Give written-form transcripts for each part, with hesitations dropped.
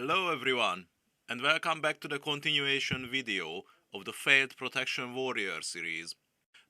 Hello everyone, and welcome back to the continuation video of the failed Protection Warrior series.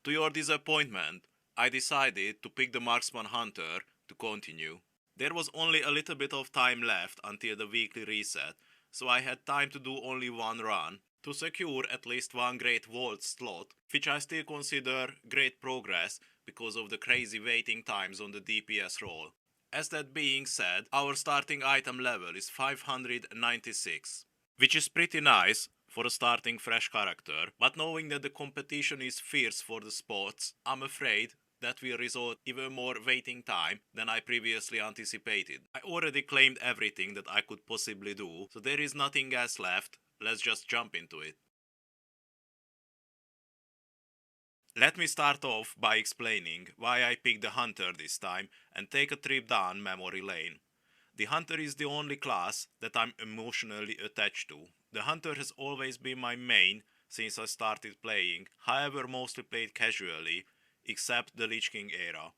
To your disappointment, I decided to pick the Marksman Hunter to continue. There was only a little bit of time left until the weekly reset, so I had time to do only one run to secure at least one great vault slot, which I still consider great progress because of the crazy waiting times on the DPS roll. As that being said, our starting item level is 596, which is pretty nice for a starting fresh character, but knowing that the competition is fierce for the spots, I'm afraid that will result even more waiting time than I previously anticipated. I already claimed everything that I could possibly do, so there is nothing else left. Let's just jump into it. Let me start off by explaining why I picked the Hunter this time and take a trip down memory lane. The Hunter is the only class that I'm emotionally attached to. The Hunter has always been my main since I started playing, however mostly played casually, except the Lich King era.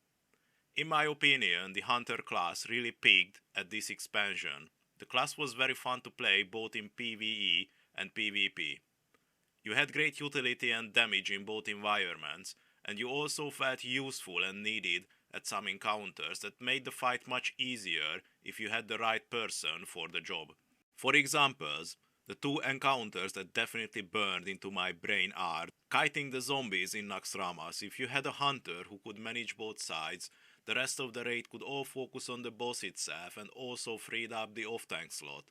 In my opinion, the Hunter class really peaked at this expansion. The class was very fun to play both in PvE and PvP. You had great utility and damage in both environments, and you also felt useful and needed at some encounters that made the fight much easier if you had the right person for the job. For examples, the two encounters that definitely burned into my brain are kiting the zombies in Naxxramas. If you had a hunter who could manage both sides, the rest of the raid could all focus on the boss itself and also freed up the off-tank slot.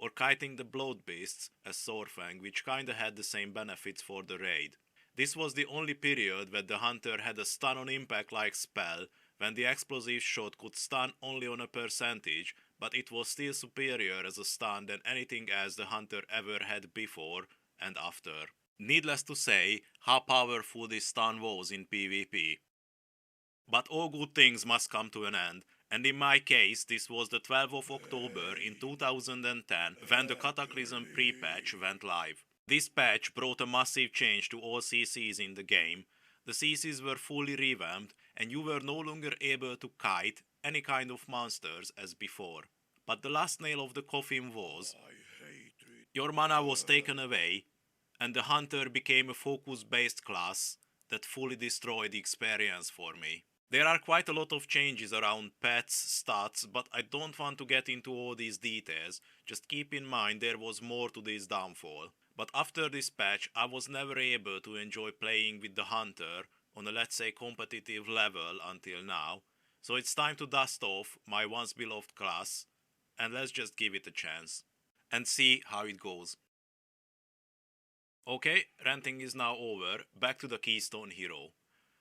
Or kiting the blood beasts as Sorfang, which kinda had the same benefits for the raid. This was the only period where the hunter had a stun on impact like spell, when the explosive shot could stun only on a percentage, but it was still superior as a stun than anything else the hunter ever had before and after. Needless to say how powerful this stun was in PvP. But all good things must come to an end, and in my case this was the 12th of October in 2010 when the Cataclysm pre-patch went live. This patch brought a massive change to all CCs in the game. The CCs were fully revamped and you were no longer able to kite any kind of monsters as before. But the last nail of the coffin was your mana was taken away and the hunter became a focus-based class that fully destroyed the experience for me. There are quite a lot of changes around pets, stats, but I don't want to get into all these details, just keep in mind there was more to this downfall. But after this patch I was never able to enjoy playing with the hunter on a let's say competitive level until now, so it's time to dust off my once beloved class and let's just give it a chance and see how it goes. Okay, ranting is now over, back to the Keystone Hero.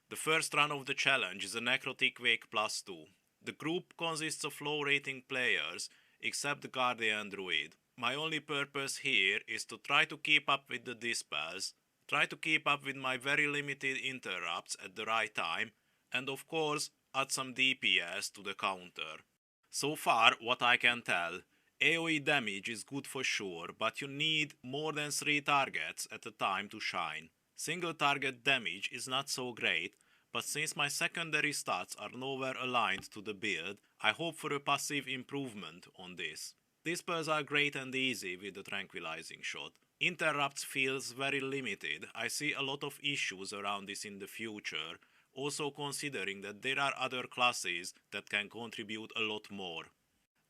The first run of the challenge is a Necrotic Wake +2. The group consists of low rating players, except the Guardian Druid. My only purpose here is to try to keep up with the dispels, try to keep up with my very limited interrupts at the right time, and of course add some DPS to the counter. So far, what I can tell, AoE damage is good for sure, but you need more than 3 targets at a time to shine. Single target damage is not so great, but since my secondary stats are nowhere aligned to the build, I hope for a passive improvement on this. Dispels are great and easy with the tranquilizing shot. Interrupts feels very limited. I see a lot of issues around this in the future, also considering that there are other classes that can contribute a lot more.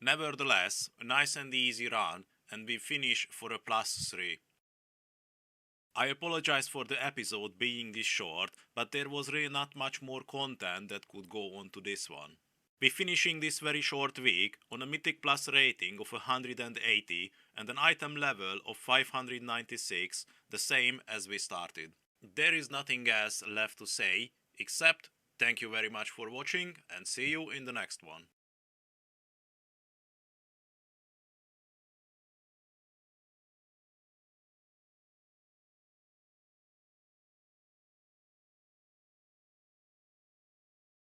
Nevertheless, a nice and easy run, and we finish for a +3. I apologize for the episode being this short, but there was really not much more content that could go on to this one. We're finishing this very short week on a Mythic Plus rating of 180 and an item level of 596, the same as we started. There is nothing else left to say, except thank you very much for watching and see you in the next one.